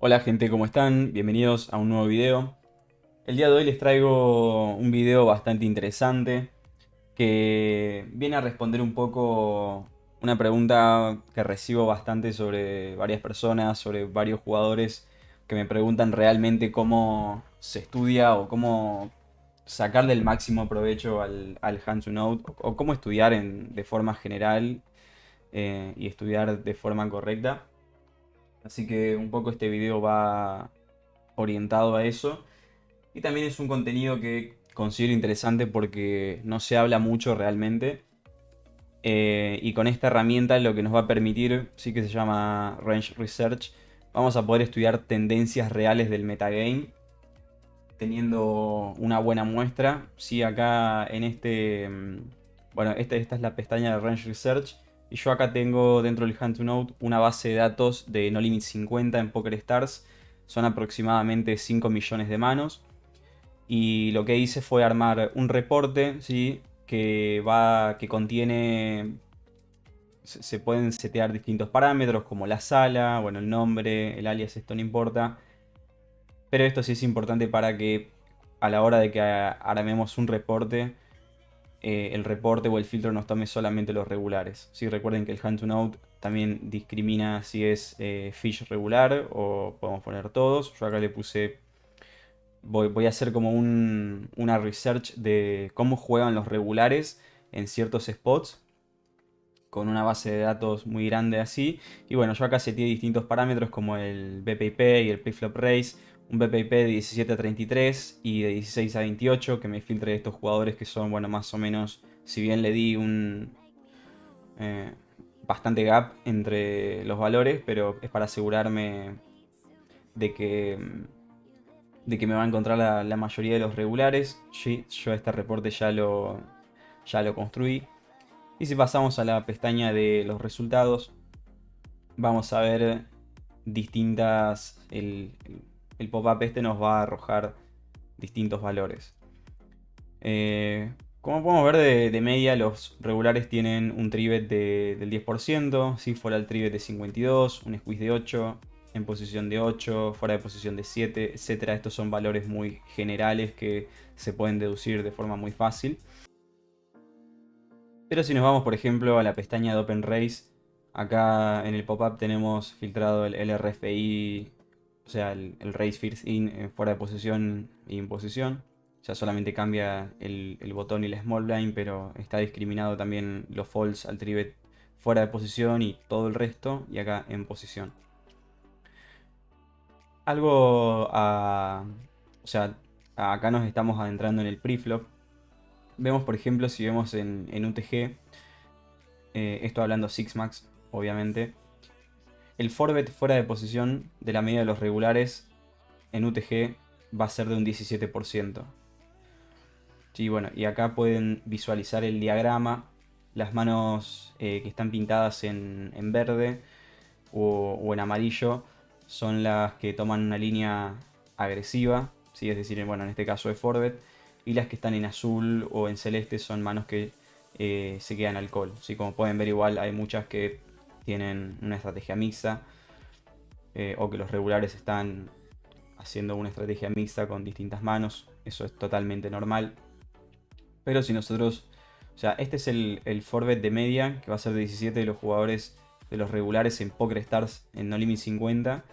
Hola gente, ¿cómo están? Bienvenidos a un nuevo video. El día de hoy les traigo un video bastante interesante que viene a responder un poco una pregunta que recibo bastante sobre varias personas, sobre varios jugadores que me preguntan realmente cómo se estudia o cómo sacarle el máximo provecho al Hand to Node o cómo estudiar de forma general y estudiar de forma correcta. Así que un poco este video va orientado a eso. Y también es un contenido que considero interesante porque no se habla mucho realmente. Y con esta herramienta lo que nos va a permitir, sí que se llama Range Research, vamos a poder estudiar tendencias reales del metagame teniendo una buena muestra. Sí, acá en bueno, esta es la pestaña de Range Research. Y yo acá tengo dentro del Hand to Node una base de datos de No Limit 50 en PokerStars. Son aproximadamente 5 millones de manos. Y lo que hice fue armar un reporte, ¿sí? Que contiene. Se pueden setear distintos parámetros como la sala, bueno, el nombre, el alias, esto no importa. Pero esto sí es importante para que a la hora de que armemos un reporte, el reporte o el filtro nos tome solamente los regulares. ¿Sí? Recuerden que el Hand to Node también discrimina si es fish regular o podemos poner todos. Yo acá le puse. Voy a hacer como una research de cómo juegan los regulares en ciertos spots con una base de datos muy grande así. Y bueno, yo acá seteé distintos parámetros como el BPP y el preflop raise. Un BPP de 17 a 33 y de 16 a 28 que me filtre estos jugadores que son, bueno, más o menos, si bien le di eh, bastante gap entre los valores, pero es para asegurarme de que me va a encontrar la mayoría de los regulares. Sí, yo este reporte ya lo construí. Y si pasamos a la pestaña de los resultados, vamos a ver distintas. El pop-up este nos va a arrojar distintos valores. Como podemos ver de media, los regulares tienen un tribet del 10%, si fuera el tribet de 52, un squeeze de 8, en posición de 8, fuera de posición de 7, etcétera. Estos son valores muy generales que se pueden deducir de forma muy fácil. Pero si nos vamos, por ejemplo, a la pestaña de Open Race, acá en el pop-up tenemos filtrado el RFI, o sea, el Race First In fuera de posición y en posición. Ya solamente cambia el botón y la small blind, pero está discriminado también los folds al trivet fuera de posición y todo el resto, y acá en posición. Algo a. O sea, acá nos estamos adentrando en el preflop. Vemos, por ejemplo, si vemos en UTG, esto hablando Sixmax, obviamente. El forbet fuera de posición de la media de los regulares en UTG va a ser de un 17%. Sí, bueno, y acá pueden visualizar el diagrama. Las manos que están pintadas en verde o en amarillo son las que toman una línea agresiva, ¿sí? Es decir, bueno, en este caso de forbet. Y las que están en azul o en celeste son manos que se quedan al call. ¿Sí? Como pueden ver, igual hay muchas que tienen una estrategia mixta o que los regulares están haciendo una estrategia mixta con distintas manos. Eso es totalmente normal. Pero si nosotros, o sea, este es el forbet de media, que va a ser de 17 de los jugadores de los regulares en PokerStars en No Limit 50.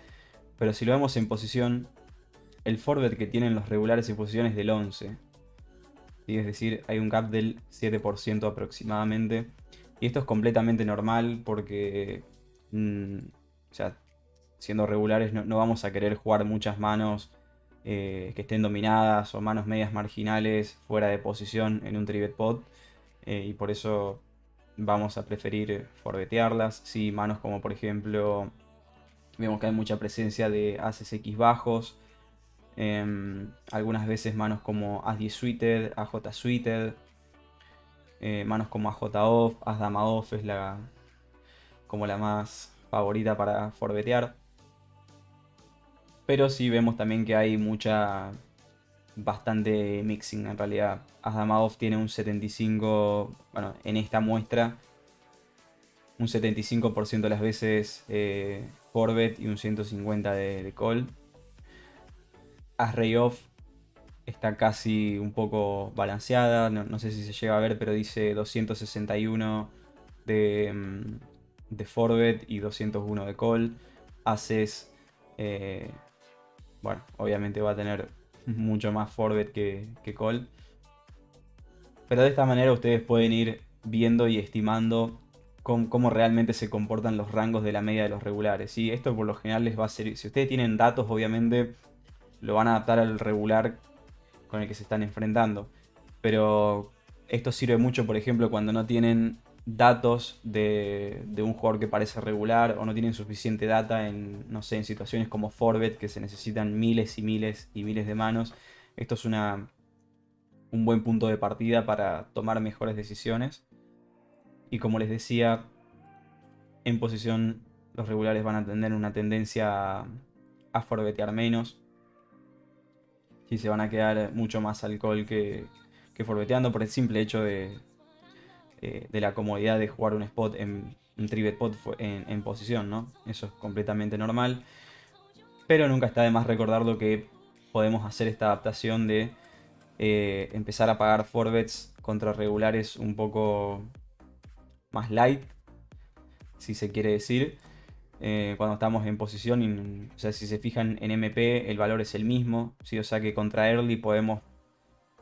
Pero si lo vemos en posición, el forbet que tienen los regulares en posición es del 11. ¿Sí? Es decir, hay un gap del 7% aproximadamente. Y esto es completamente normal porque, o sea, siendo regulares no vamos a querer jugar muchas manos que estén dominadas o manos medias marginales fuera de posición en un trivet pot. Y por eso vamos a preferir forbetearlas. Sí, manos como por ejemplo, vemos que hay mucha presencia de ases X bajos. Algunas veces manos como As-10 suited, AJ suited. Manos como AJ off, As dama off es como la más favorita para forbetear. Pero sí vemos también que hay bastante mixing en realidad. As dama off tiene un 75, bueno, en esta muestra, un 75% de las veces forbet y un 150 de call. As Ray Off está casi un poco balanceada, no sé si se llega a ver, pero dice 261 de forbet y 201 de call. Aces, bueno, obviamente va a tener mucho más forbet que call. Pero de esta manera ustedes pueden ir viendo y estimando cómo realmente se comportan los rangos de la media de los regulares. ¿Sí? Esto por lo general les va a servir. Si ustedes tienen datos, obviamente lo van a adaptar al regular con el que se están enfrentando. Pero esto sirve mucho, por ejemplo, cuando no tienen datos de un jugador que parece regular o no tienen suficiente data en, no sé, en situaciones como forbet que se necesitan miles y miles y miles de manos. Esto es un buen punto de partida para tomar mejores decisiones. Y como les decía, en posición los regulares van a tener una tendencia a forbetear menos. Y se van a quedar mucho más al call que forbeteando por el simple hecho de la comodidad de jugar un spot en un 3-bet pot en posición, ¿no? Eso es completamente normal. Pero nunca está de más recordarlo que podemos hacer esta adaptación de empezar a pagar forbets contra regulares un poco más light, si se quiere decir. Cuando estamos en posición, o sea, si se fijan en MP el valor es el mismo, ¿sí? O sea que contra early podemos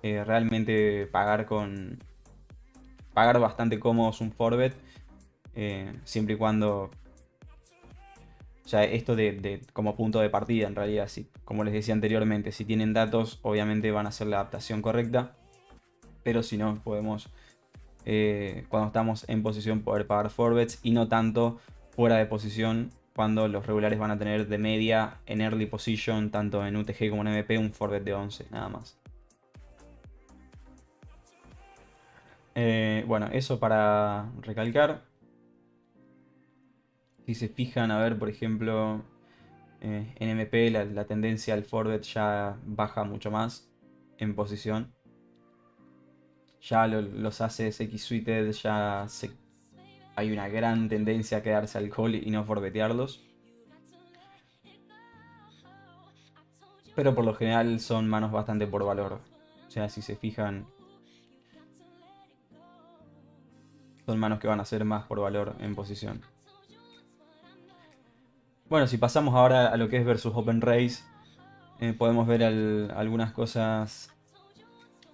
realmente pagar bastante cómodos un forbet, siempre y cuando, o sea, esto como punto de partida en realidad, como les decía anteriormente, si tienen datos obviamente van a hacer la adaptación correcta, pero si no podemos, cuando estamos en posición, poder pagar forbets y no tanto fuera de posición, cuando los regulares van a tener de media en early position, tanto en UTG como en MP, un forbet de 11 nada más. Bueno, eso para recalcar. Si se fijan, a ver, por ejemplo, en MP la tendencia al forbet ya baja mucho más en posición. Ya los aces X-Suited ya hay una gran tendencia a quedarse al call y no forbetearlos. Pero por lo general son manos bastante por valor. O sea, si se fijan, son manos que van a ser más por valor en posición. Bueno, si pasamos ahora a lo que es versus Open Race, podemos ver algunas cosas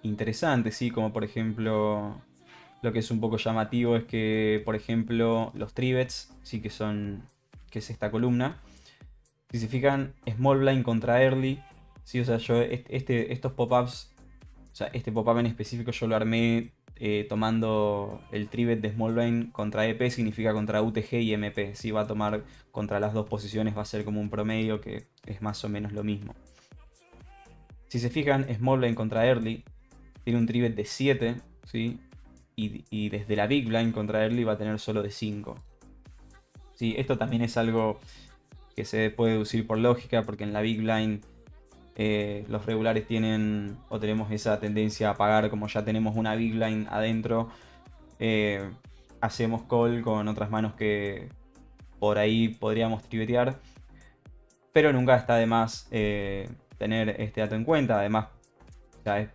interesantes, ¿sí? Como por ejemplo, lo que es un poco llamativo es que, por ejemplo, los tribets, sí que es esta columna. Si se fijan, Small Blind contra Early, ¿sí? O sea, yo estos pop-ups, o sea, este pop-up en específico yo lo armé tomando el tribet de Small Blind contra EP, significa contra UTG y MP. Si va a tomar contra las dos posiciones, va a ser como un promedio que es más o menos lo mismo. Si se fijan, Small Blind contra Early tiene un tribet de 7, ¿sí? Y desde la Big Blind contra Early va a tener solo de 5. ¿Sí? Esto también es algo que se puede deducir por lógica, porque en la Big Blind los regulares tienen o tenemos esa tendencia a pagar, como ya tenemos una Big Blind adentro, hacemos call con otras manos que por ahí podríamos tribetear, pero nunca está de más tener este dato en cuenta. Además, o sea,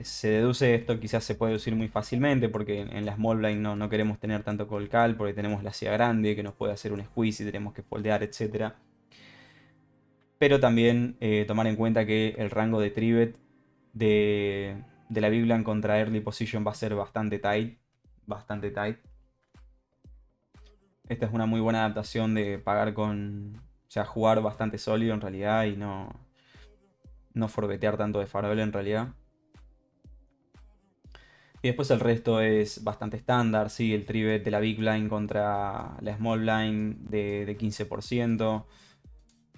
se deduce esto, quizás se puede deducir muy fácilmente, porque en la small blind no queremos tener tanto call call, porque tenemos la CIA grande que nos puede hacer un squeeze y tenemos que foldear, etc. Pero también tomar en cuenta que el rango de trivet de la Big Blind contra early position va a ser bastante tight. Bastante tight. Esta es una muy buena adaptación de pagar con, o sea, jugar bastante sólido en realidad y no forbetear tanto de farol en realidad. Y después el resto es bastante estándar, ¿sí? El trivet de la Big Blind contra la Small Blind de 15%.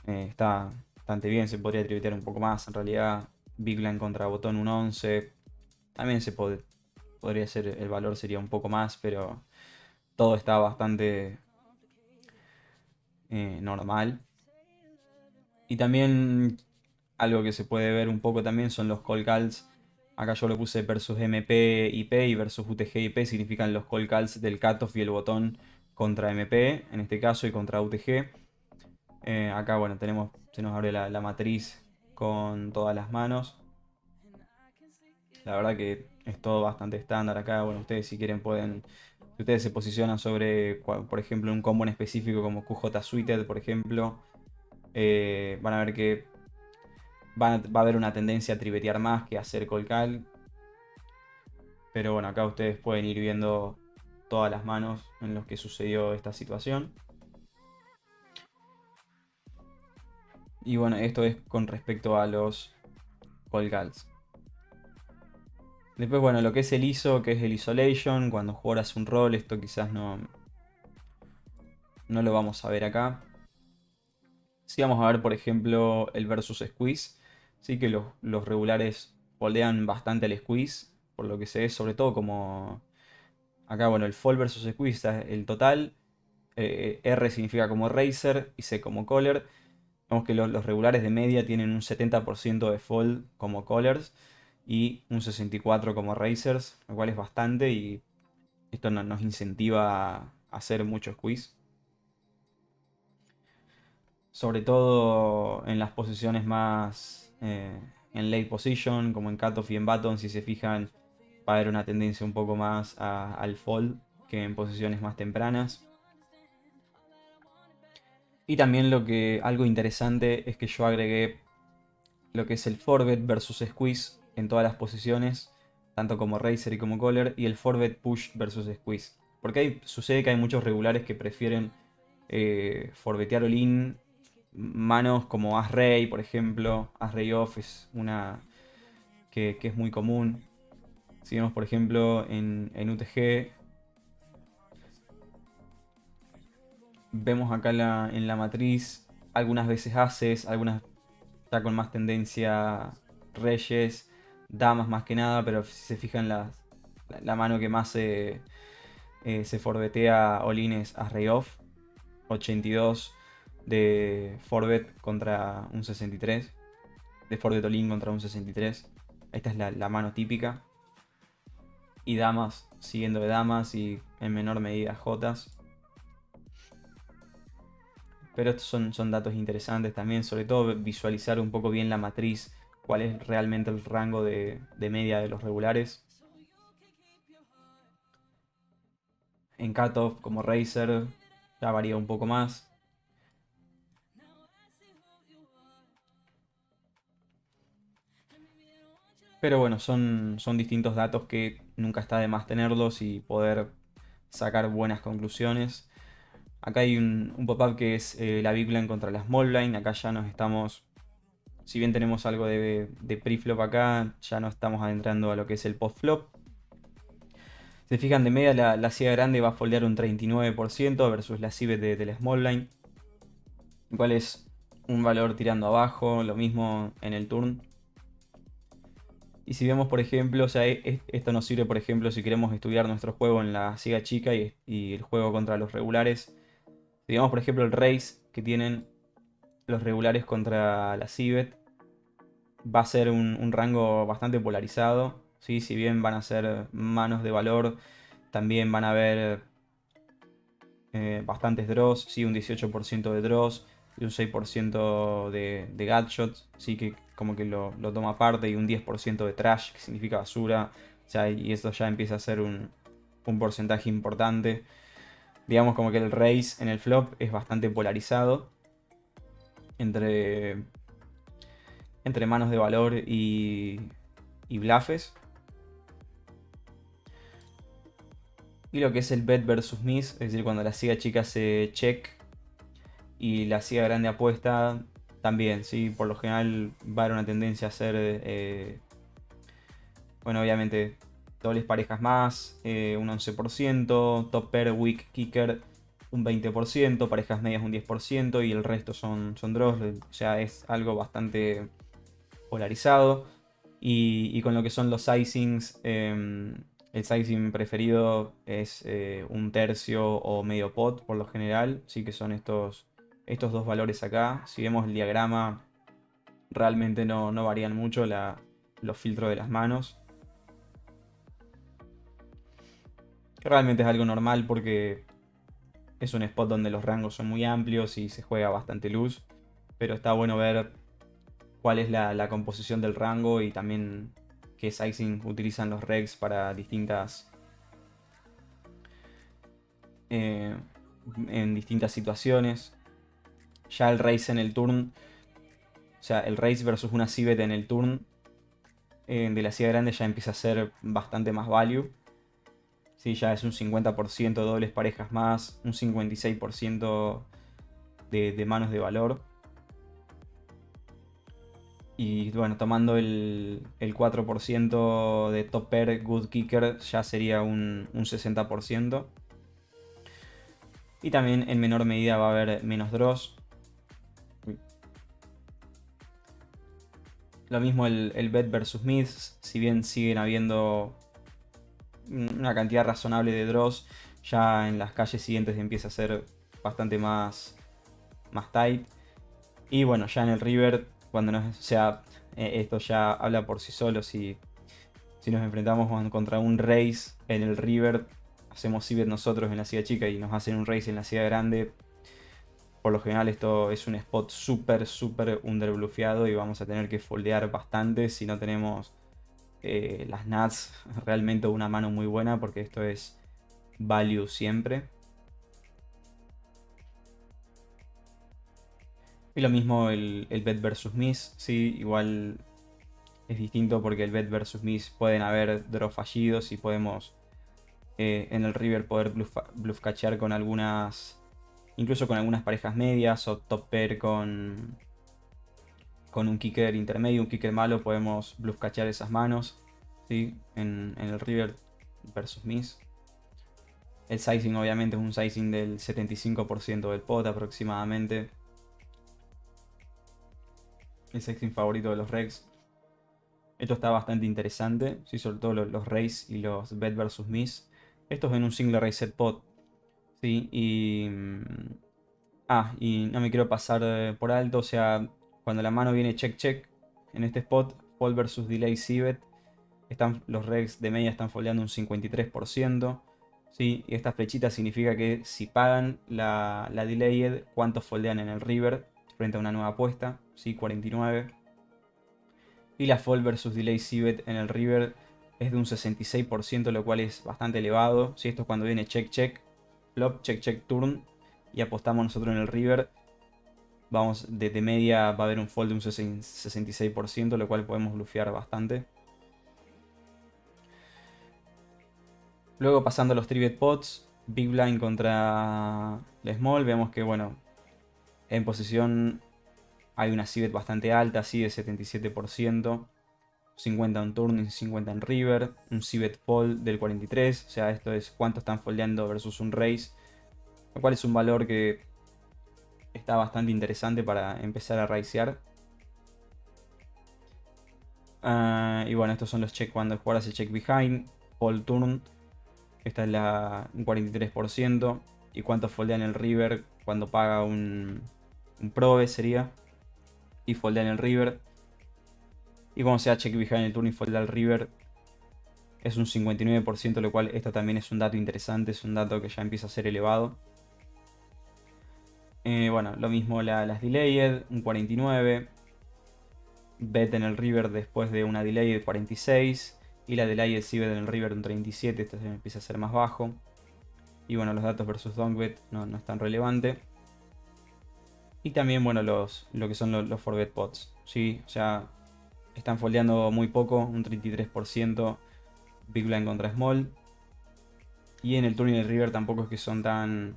Está bastante bien, se podría trivetear un poco más en realidad. Big Blind contra botón 1.11. También podría ser, el valor sería un poco más, pero todo está bastante normal. Y también algo que se puede ver un poco también son los call calls. Acá yo lo puse versus MP IP y versus UTG IP, significan los call calls del cutoff y el botón contra MP, en este caso, y contra UTG. Acá, bueno, se nos abre la matriz con todas las manos. La verdad que es todo bastante estándar acá. Bueno, ustedes si quieren pueden, si ustedes se posicionan sobre, por ejemplo, un combo en específico como QJ Suited, por ejemplo, van a ver que va a haber una tendencia a trivetear más que a hacer call call. Pero bueno, acá ustedes pueden ir viendo todas las manos en los que sucedió esta situación. Y bueno, esto es con respecto a los call calls. Después, bueno, lo que es el ISO, que es el Isolation, cuando el jugador hace un rol, esto quizás no lo vamos a ver acá. Sí vamos a ver, por ejemplo, el versus squeeze. Sí que los regulares foldean bastante el squeeze, por lo que se ve, sobre todo como... Acá, bueno, el fall versus squeeze está el total. R significa como racer y C como caller. Vemos que los regulares de media tienen un 70% de fall como callers y un 64% como racers, lo cual es bastante y esto nos incentiva a hacer mucho squeeze. Sobre todo en las posiciones más en late position, como en cutoff y en button, si se fijan, va a haber una tendencia un poco más al fold que en posiciones más tempranas. Y también algo interesante es que yo agregué lo que es el forbet versus squeeze en todas las posiciones, tanto como racer y como caller, y el forbet push versus squeeze. Porque sucede que hay muchos regulares que prefieren forbetear all-in manos como As-Rey, por ejemplo. As-Rey Off es una que es muy común. Si vemos, por ejemplo, en UTG, vemos acá en la matriz algunas veces Aces, algunas ya con más tendencia Reyes, Damas más que nada, pero si se fijan la mano que más se forbetea all-in es As-Rey Off. 82 de Forbet contra un 63. De Forbet all-in contra un 63. Esta es la mano típica. Y damas, siguiendo de damas y en menor medida jotas. Pero estos son datos interesantes también, sobre todo visualizar un poco bien la matriz, cuál es realmente el rango de media de los regulares. En cutoff como Razer ya varía un poco más. Pero bueno, son distintos datos que nunca está de más tenerlos y poder sacar buenas conclusiones. Acá hay un pop-up que es la big blind contra la small blind. Acá ya nos estamos, si bien tenemos algo de pre-flop acá, ya no estamos adentrando a lo que es el post-flop. Se fijan de media, la ciega grande va a foldear un 39% versus la civet de la small blind. Igual es un valor tirando abajo, lo mismo en el turn. Y si vemos, por ejemplo, o sea, esto nos sirve, por ejemplo, si queremos estudiar nuestro juego en la ciega chica y el juego contra los regulares. Si vemos, por ejemplo, el race que tienen los regulares contra la civet, va a ser un rango bastante polarizado. ¿Sí? Si bien van a ser manos de valor, también van a haber bastantes draws, ¿sí? Un 18% de draws y un 6% de gutshots, ¿sí? Que como que lo toma aparte, y un 10% de trash, que significa basura. O sea, y eso ya empieza a ser un porcentaje importante. Digamos como que el race en el flop es bastante polarizado entre, entre manos de valor y bluffes. Y lo que es el bet versus miss, es decir, cuando la ciega chica se check y la ciega grande apuesta, también, ¿sí? Por lo general va a haber una tendencia a hacer, bueno, obviamente, dobles parejas más, un 11%, top pair, weak kicker, un 20%, parejas medias un 10% y el resto son draws, o sea, es algo bastante polarizado. Y con lo que son los sizings, el sizing preferido es un tercio o medio pot por lo general, sí que son estos dos valores acá. Si vemos el diagrama, realmente no varían mucho los filtros de las manos. Que realmente es algo normal porque Es un spot donde los rangos son muy amplios y se juega bastante luz. Pero está bueno ver cuál es la composición del rango y también qué sizing utilizan los regs para eh, en distintas situaciones. Ya el race en el turn, o sea, el race versus una civet en el turn de la ciudad grande ya empieza a ser bastante más value. Sí, ya es un 50% dobles parejas más, un 56% de manos de valor. Y bueno, tomando el 4% de top pair good kicker ya sería un 60%. Y también en menor medida va a haber menos draws. Lo mismo el bet versus mids, si bien siguen habiendo una cantidad razonable de draws, ya en las calles siguientes empieza a ser bastante más tight. Y bueno, ya en el river, cuando nos, o sea, esto ya habla por sí solo. Si nos enfrentamos contra un race en el river, hacemos civet nosotros en la ciudad chica y nos hacen un race en la ciudad grande. Por lo general esto es un spot súper underbluffeado y vamos a tener que foldear bastante si no tenemos las nuts realmente una mano muy buena, porque esto es value siempre. Y lo mismo el bet versus miss, sí, igual es distinto porque el bet versus miss pueden haber draw fallidos y podemos en el river poder bluff cachear con algunas, incluso con algunas parejas medias o top pair con un kicker intermedio, un kicker malo, podemos bluff cachear esas manos, ¿sí? En el river versus miss. El sizing obviamente es un sizing del 75% del pot aproximadamente. El sizing favorito de los regs. Esto está bastante interesante, ¿sí? Sobre todo los raise y los bet versus miss. Esto es en un single raise set pot, ¿sí? Y no me quiero pasar por alto, o sea, cuando la mano viene check check en este spot, fold versus delay civet, los regs de media están foldeando un 53%. ¿Sí? Y esta flechita significa que si pagan la delayed, ¿cuántos foldean en el river frente a una nueva apuesta? ¿Sí? 49. Y la fold versus delay civet en el river es de un 66%, lo cual es bastante elevado. ¿Sí? Esto es cuando viene check check, flop, check check turn y apostamos nosotros en el river. Vamos, de media va a haber un fold de un 66%, lo cual podemos bluffear bastante. Luego pasando a los 3-bet pots, Big Blind contra la Small, vemos que bueno, en posición hay una civet bastante alta, así de 77%, 50 en turn y 50 en river, un civet fold del 43%, o sea, esto es cuánto están foldeando versus un raise, lo cual es un valor que está bastante interesante para empezar a raisear. Y bueno, estos son los check cuando el jugador hace check behind, fold turn. Esta es un 43%. Y cuánto foldea en el river cuando paga un prove sería. Y foldea en el river. Y cuando sea check behind el turno y foldea el river es un 59%, lo cual esto también es un dato interesante. Es un dato que ya empieza a ser elevado. Bueno, lo mismo las delayed, un 49%. Bet en el river después de una delayed 46%. Y la delayed sí bet en el river un 37%. Esto se empieza a ser más bajo. Y bueno, los datos versus dongbet no es tan relevante. Y también, bueno, lo que son los 4bet pots. ¿Sí? O sea, están foldeando muy poco, un 33% Big Blind contra Small. Y en el turn y el river tampoco es que son tan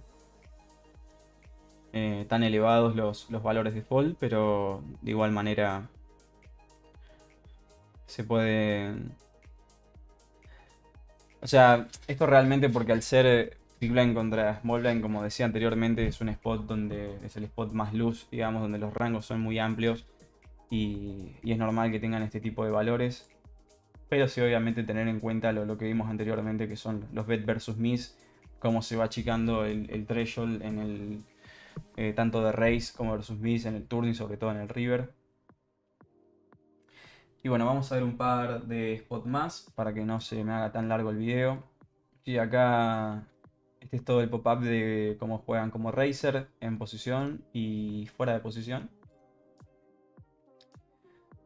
elevados los valores de fold, pero de igual manera se puede... O sea, esto realmente porque al ser Big Blind contra Small Blind, como decía anteriormente, es un spot donde es el spot más loose, digamos, donde los rangos son muy amplios y es normal que tengan este tipo de valores. Pero sí, obviamente, tener en cuenta lo que vimos anteriormente, que son los bet versus miss, cómo se va achicando el threshold en tanto de raise como versus miss en el turn y sobre todo en el river. Y bueno, vamos a ver un par de spots más para que no se me haga tan largo el video. Y acá, este Este es todo el pop-up de cómo juegan como Razer en posición y fuera de posición.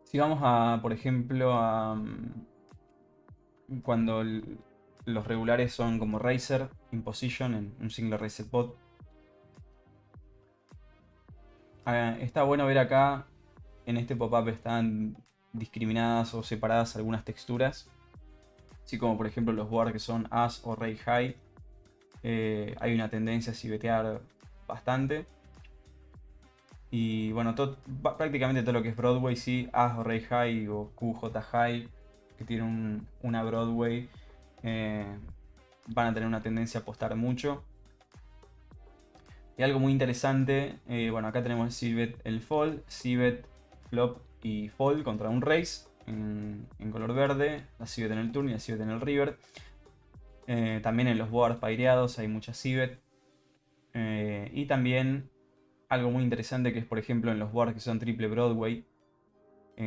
Si vamos a, por ejemplo, a cuando los regulares son como Razer in position en un single Razer pod. Está bueno ver acá, en este pop-up están discriminadas o separadas algunas texturas. Así como por ejemplo los boards que son As o Ray High. Hay una tendencia a civetear bastante. Y bueno, prácticamente todo lo que es Broadway, sí, As o Ray High o QJ High, que tienen una Broadway, van a tener una tendencia a apostar mucho. Y algo muy interesante, bueno, acá tenemos el Civet, el Fall, Civet, Flop y Fall contra un Race en color verde, la Civet en el Turn y la Civet en el River. También en los boards paireados hay mucha Civet. Y también algo muy interesante que es, por ejemplo, en los boards que son triple Broadway.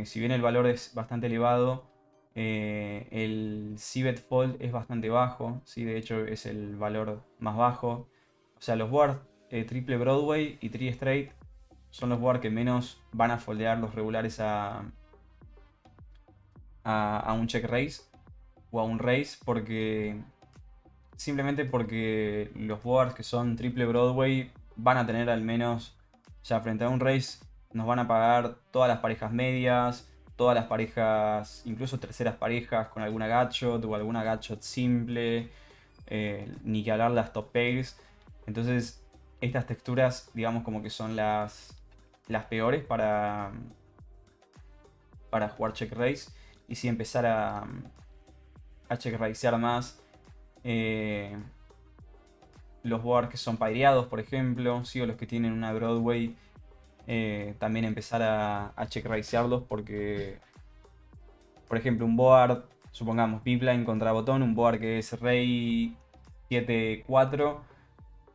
Si bien el valor es bastante elevado, el Civet Fold es bastante bajo. ¿Sí? De hecho, es el valor más bajo. O sea, los boards triple Broadway y tri straight son los boards que menos van a foldear los regulares a un check raise o a un raise, simplemente porque los boards que son triple Broadway van a tener al menos, o sea, frente a un race nos van a pagar todas las parejas medias, todas las parejas, incluso terceras parejas con alguna gatshot o alguna gatshot simple, ni que hablar las top pairs. Entonces, estas texturas, digamos, como que son las peores para jugar check raise. Y si empezar a check raisear más los boards que son paireados, por ejemplo, ¿sí? O los que tienen una Broadway, también empezar a check raisearlos porque, por ejemplo, un board, supongamos Bipline contra botón, un board que es Rey 7-4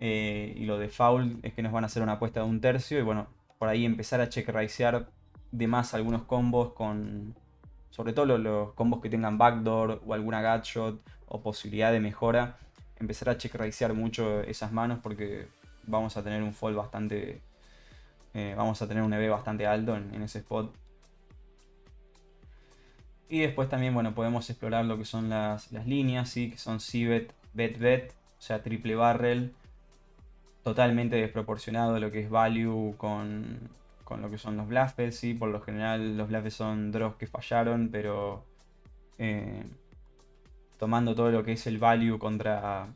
y lo de foul es que nos van a hacer una apuesta de un tercio y bueno, por ahí empezar a check raisear de más algunos combos sobre todo los combos que tengan backdoor o alguna gatshot o posibilidad de mejora, empezar a check raisear mucho esas manos porque vamos a tener un fall bastante, vamos a tener un EV bastante alto en ese spot. Y después también, bueno, podemos explorar lo que son las líneas, ¿sí? Que son Civet, Bet, Bet, o sea, triple barrel, totalmente desproporcionado lo que es value con lo que son los bluffs, ¿sí? Por lo general los bluffs son draws que fallaron, pero tomando todo lo que es el value contra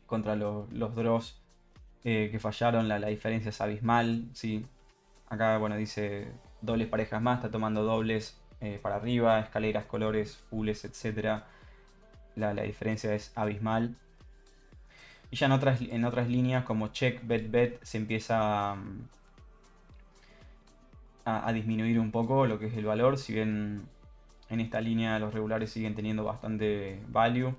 los draws que fallaron, la diferencia es abismal, ¿sí? Acá, bueno, dice dobles parejas más, está tomando dobles para arriba, escaleras, colores, fulls, etc. La diferencia es abismal. Y ya en otras líneas como check, bet, bet, se empieza a disminuir un poco lo que es el valor, si bien en esta línea los regulares siguen teniendo bastante value.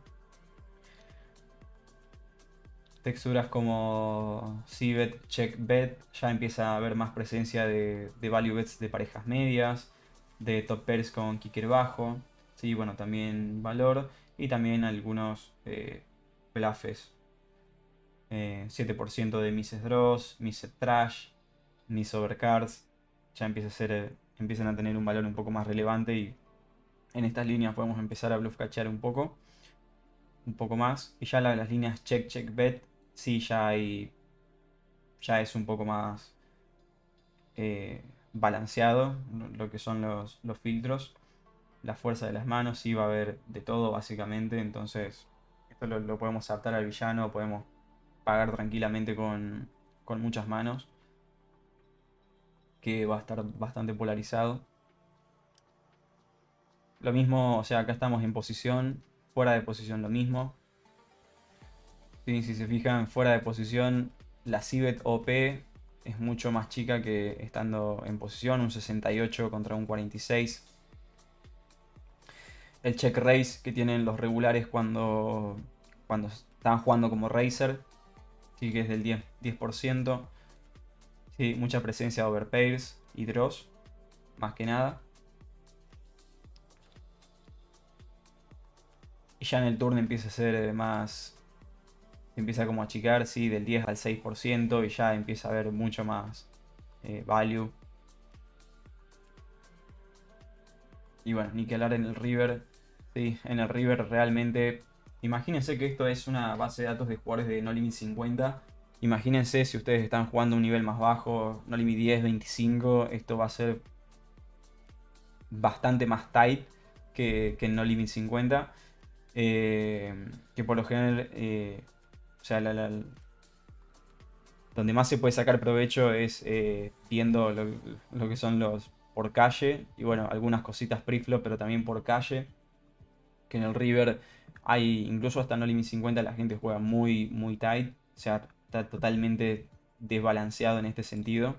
Texturas como C-Bet, check bet, ya empieza a haber más presencia de value bets de parejas medias, de top pairs con kicker bajo, sí, bueno, también valor y también algunos bluffs. 7% de misses draws, misses trash, miss overcards, ya empiezan a tener un valor un poco más relevante y en estas líneas podemos empezar a bluff cachear un poco más. Y ya las líneas check, check, bet, sí, ya es un poco más balanceado lo que son los filtros. La fuerza de las manos, sí va a haber de todo básicamente. Entonces, esto lo podemos adaptar al villano, podemos pagar tranquilamente con muchas manos. Que va a estar bastante polarizado. Lo mismo, o sea, acá estamos en posición, fuera de posición lo mismo. Sí, si se fijan, fuera de posición, la Civet OP es mucho más chica que estando en posición, un 68 contra un 46. El check raise que tienen los regulares cuando están jugando como Razer, sí que es del 10%. Sí, mucha presencia de overpairs y draws, más que nada. Y ya en el turno empieza a ser más se empieza como a achicar, sí, del 10 al 6% y ya empieza a haber mucho más value. Y bueno, ni que hablar en el River. Sí, en el River realmente. Imagínense que esto es una base de datos de jugadores de No Limit 50. Imagínense si ustedes están jugando a un nivel más bajo, No Limit 10, 25. Esto va a ser bastante más tight que en No Limit 50. Que por lo general. O sea, donde más se puede sacar provecho es viendo lo que son los por calle. Y bueno, algunas cositas preflop, pero también por calle. Que en el River hay, incluso hasta No Limit 50 la gente juega muy, muy tight. O sea, está totalmente desbalanceado en este sentido.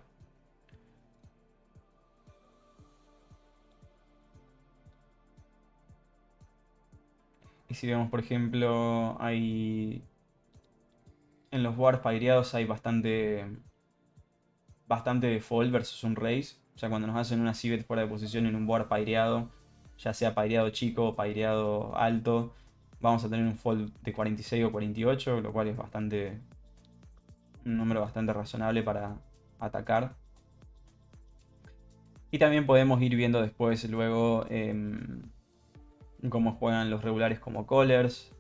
Y si vemos, por ejemplo, hay en los wars paireados hay bastante default versus un race. O sea, cuando nos hacen una cibet fuera de posición en un board paireado, ya sea paireado chico o paireado alto, vamos a tener un fold de 46 o 48, lo cual es un número bastante razonable para atacar. Y también podemos ir viendo después, luego, cómo juegan los regulares como callers,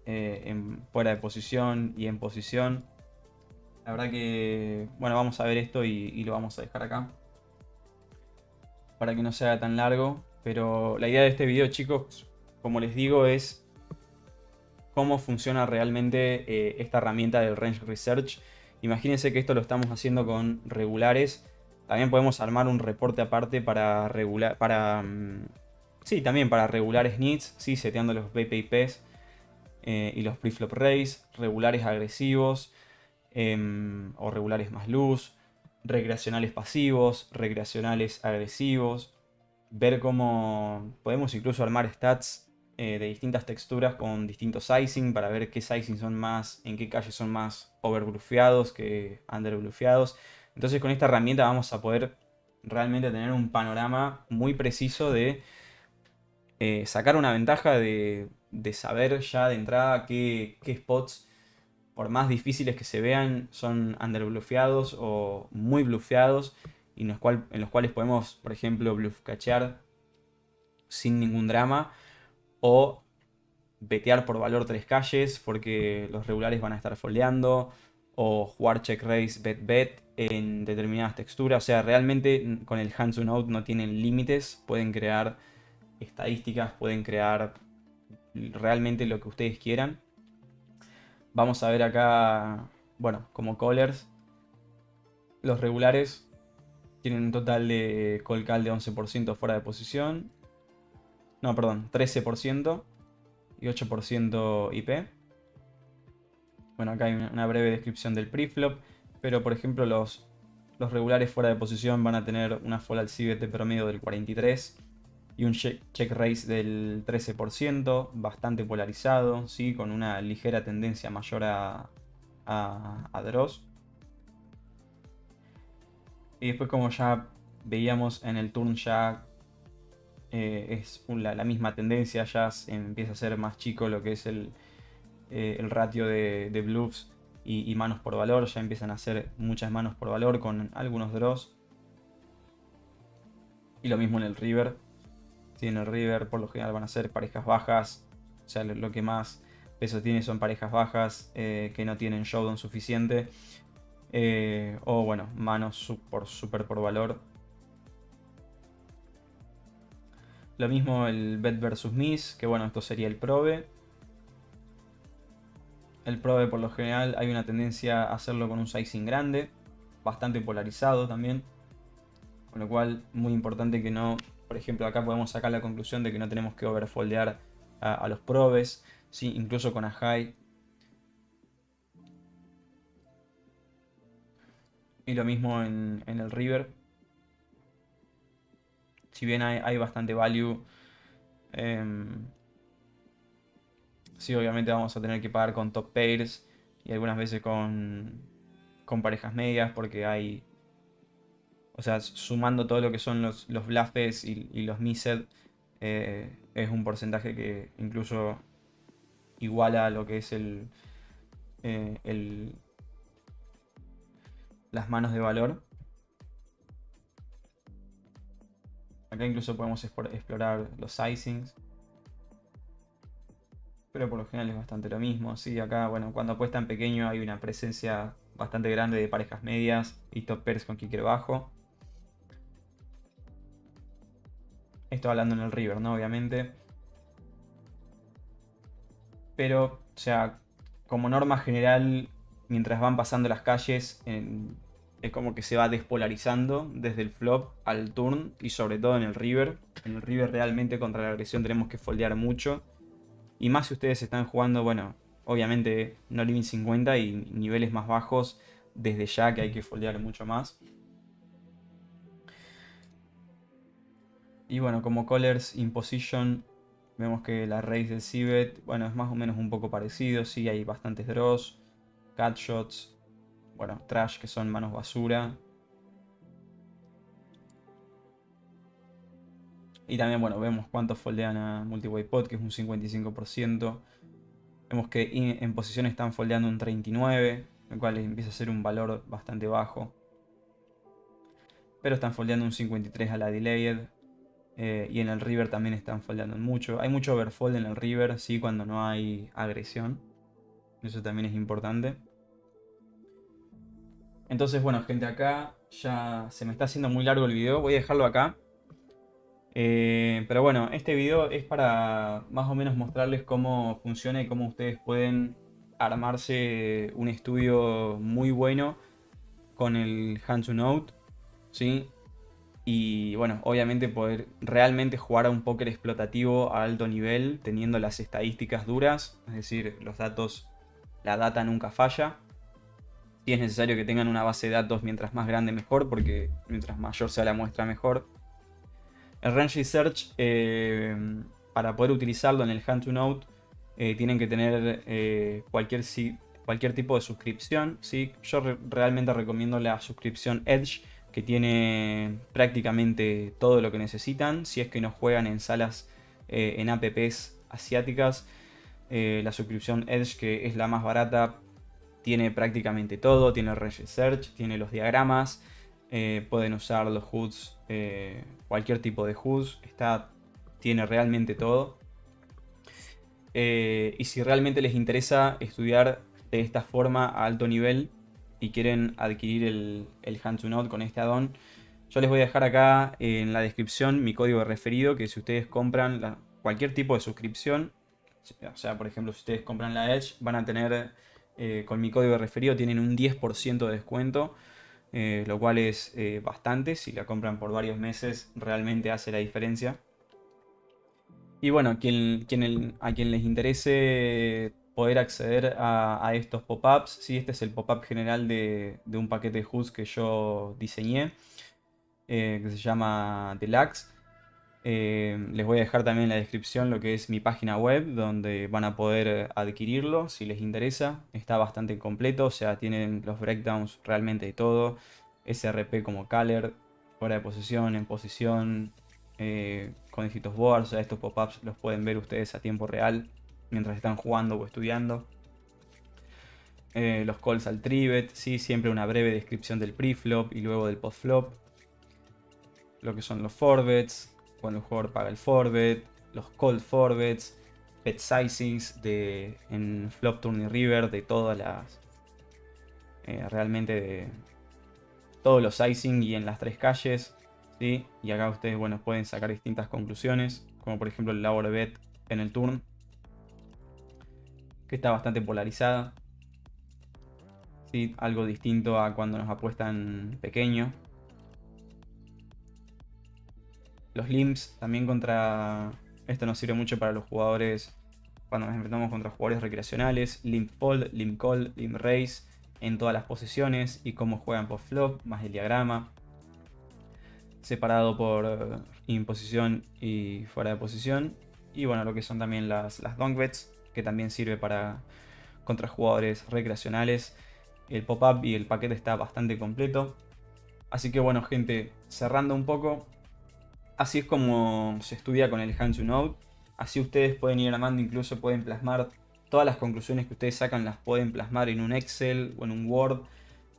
fuera de posición y en posición. La verdad que, bueno, vamos a ver esto y lo vamos a dejar acá para que no sea tan largo. Pero la idea de este video, chicos, como les digo, es cómo funciona realmente esta herramienta del Range Research. Imagínense que esto lo estamos haciendo con regulares. También podemos armar un reporte aparte para regular, sí, también para regular needs, sí, seteando los BPIPs y los preflop raise, regulares agresivos o regulares más luz, recreacionales pasivos, recreacionales agresivos, ver cómo podemos incluso armar stats de distintas texturas con distintos sizing para ver qué sizing son más, en qué calle son más overbluffeados que underbluffeados. Entonces con esta herramienta vamos a poder realmente tener un panorama muy preciso de sacar una ventaja de saber ya de entrada qué spots, por más difíciles que se vean, son underbluffeados o muy bluffeados y en los cuales podemos, por ejemplo, bluff cachear sin ningún drama o betear por valor 3 calles porque los regulares van a estar foldeando o jugar check raise bet bet en determinadas texturas. O sea, realmente con el hand to node no tienen límites, pueden crear estadísticas, pueden crear realmente lo que ustedes quieran. Vamos a ver acá, bueno, como callers, los regulares tienen un total de call call de 11% fuera de posición. No, perdón, 13% y 8% IP. Bueno, acá hay una breve descripción del preflop, pero por ejemplo los regulares fuera de posición van a tener una fall al civet de promedio del 43 y un check raise del 13%, bastante polarizado, ¿sí? Con una ligera tendencia mayor a draws. Y después, como ya veíamos en el turn, ya es la misma tendencia, ya se empieza a ser más chico lo que es el ratio de bluffs y manos por valor. Ya empiezan a ser muchas manos por valor con algunos draws. Y lo mismo en el river. Sí, en el river por lo general van a ser parejas bajas. O sea, lo que más peso tiene son parejas bajas que no tienen showdown suficiente. O bueno, manos super por valor. Lo mismo el bet versus miss, que bueno, esto sería el probe. El probe por lo general hay una tendencia a hacerlo con un sizing grande, bastante polarizado también. Con lo cual, muy importante que no, por ejemplo, acá podemos sacar la conclusión de que no tenemos que overfoldear a los probes, ¿sí? Incluso con a high. Y lo mismo en el river. Si bien hay bastante value, em, sí, obviamente vamos a tener que pagar con top pairs y algunas veces con parejas medias porque hay, o sea, sumando todo lo que son los bluffes y los missed, es un porcentaje que incluso iguala a lo que es las manos de valor. Acá incluso podemos explorar los sizings. Pero por lo general es bastante lo mismo. Sí, acá, bueno, cuando apuesta en pequeño hay una presencia bastante grande de parejas medias y top pairs con kicker bajo. Esto hablando en el river, ¿no? Obviamente. Pero, o sea, como norma general, mientras van pasando las calles, es como que se va despolarizando desde el flop al turn y sobre todo en el river. En el river realmente contra la agresión tenemos que foldear mucho. Y más si ustedes están jugando, bueno, obviamente no living 50 y niveles más bajos, desde ya que hay que foldear mucho más. Y bueno, como callers in position, vemos que la raíz del Cbet, bueno, es más o menos un poco parecido, sí, hay bastantes draws, catshots, bueno, trash que son manos basura. Y también, bueno, vemos cuántos foldean a multiway pot, que es un 55%. Vemos que en posición están foldeando un 39%, lo cual empieza a ser un valor bastante bajo. Pero están foldeando un 53% a la delayed. Y en el river también están foldeando mucho. Hay mucho overfold en el river, sí, cuando no hay agresión. Eso también es importante. Entonces, bueno, gente, acá ya se me está haciendo muy largo el video. Voy a dejarlo acá. Pero bueno, este video es para más o menos mostrarles cómo funciona y cómo ustedes pueden armarse un estudio muy bueno con el Hand to Note, ¿sí? Y bueno, obviamente poder realmente jugar a un póker explotativo a alto nivel teniendo las estadísticas duras, es decir, los datos, la data nunca falla. Si es necesario que tengan una base de datos mientras más grande mejor, porque mientras mayor sea la muestra mejor. El Range Research, para poder utilizarlo en el Hand to Note, tienen que tener cualquier tipo de suscripción, ¿sí? Yo realmente recomiendo la suscripción Edge, que tiene prácticamente todo lo que necesitan. Si es que no juegan en salas, en apps asiáticas, la suscripción Edge, que es la más barata, tiene prácticamente todo. Tiene el Range Research, tiene los diagramas, pueden usar los HUDs, cualquier tipo de HUDs, tiene realmente todo. Y si realmente les interesa estudiar de esta forma a alto nivel y quieren adquirir el Hand to Note con este add-on, yo les voy a dejar acá en la descripción mi código de referido, que si ustedes compran cualquier tipo de suscripción, o sea, por ejemplo, si ustedes compran la Edge, van a tener, con mi código de referido, tienen un 10% de descuento, lo cual es bastante. Si la compran por varios meses, realmente hace la diferencia. Y bueno, a quien les interese poder acceder a estos pop-ups, ¿sí? Este es el pop-up general de un paquete de HUDs que yo diseñé, que se llama Deluxe. Les voy a dejar también en la descripción lo que es mi página web, donde van a poder adquirirlo si les interesa. Está bastante completo, o sea, tienen los breakdowns realmente de todo. SRP como Caller, fuera de posición, en posición, con distintos boards. O sea, estos pop-ups los pueden ver ustedes a tiempo real mientras están jugando o estudiando. Los calls al trivet, ¿sí? Siempre una breve descripción del preflop y luego del postflop. Lo que son los forbets, cuando el jugador paga el forbet, los call forbets, bet sizings en flop, turn y river, de todas las, realmente de todos los sizing y en las tres calles, ¿sí? Y acá ustedes, bueno, pueden sacar distintas conclusiones, como por ejemplo el lower bet en el turn, que está bastante polarizada, ¿sí? Algo distinto a cuando nos apuestan pequeño. Los limps también contra... Esto nos sirve mucho para los jugadores cuando nos enfrentamos contra jugadores recreacionales. Limp fold, limp call, limp raise en todas las posiciones y cómo juegan post flop, más el diagrama. Separado por in posición y fuera de posición. Y bueno, lo que son también las donk bets, que también sirve para contra jugadores recreacionales. El pop-up y el paquete está bastante completo. Así que bueno, gente, cerrando un poco, así es como se estudia con el Hand to Note. Así ustedes pueden ir armando, incluso pueden plasmar todas las conclusiones que ustedes sacan las pueden plasmar en un Excel o en un Word,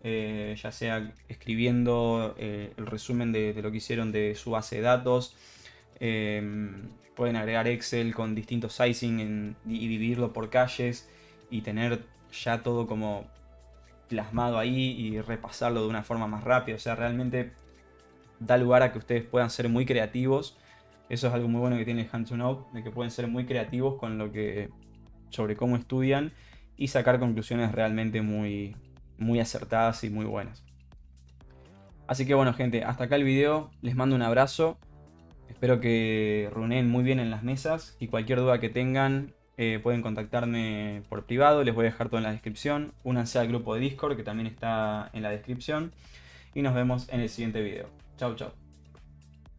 ya sea escribiendo el resumen de lo que hicieron de su base de datos. Pueden agregar Excel con distintos sizing y dividirlo por calles y tener ya todo como plasmado ahí y repasarlo de una forma más rápida. O sea, realmente da lugar a que ustedes puedan ser muy creativos. Eso es algo muy bueno que tiene el Hand to Node, de que pueden ser muy creativos con lo que, sobre cómo estudian y sacar conclusiones realmente muy, muy acertadas y muy buenas. Así que bueno, gente, hasta acá el video. Les mando un abrazo. Espero que runeen muy bien en las mesas y cualquier duda que tengan pueden contactarme por privado. Les voy a dejar todo en la descripción. Únanse al grupo de Discord que también está en la descripción. Y nos vemos en el siguiente video. Chau, chau.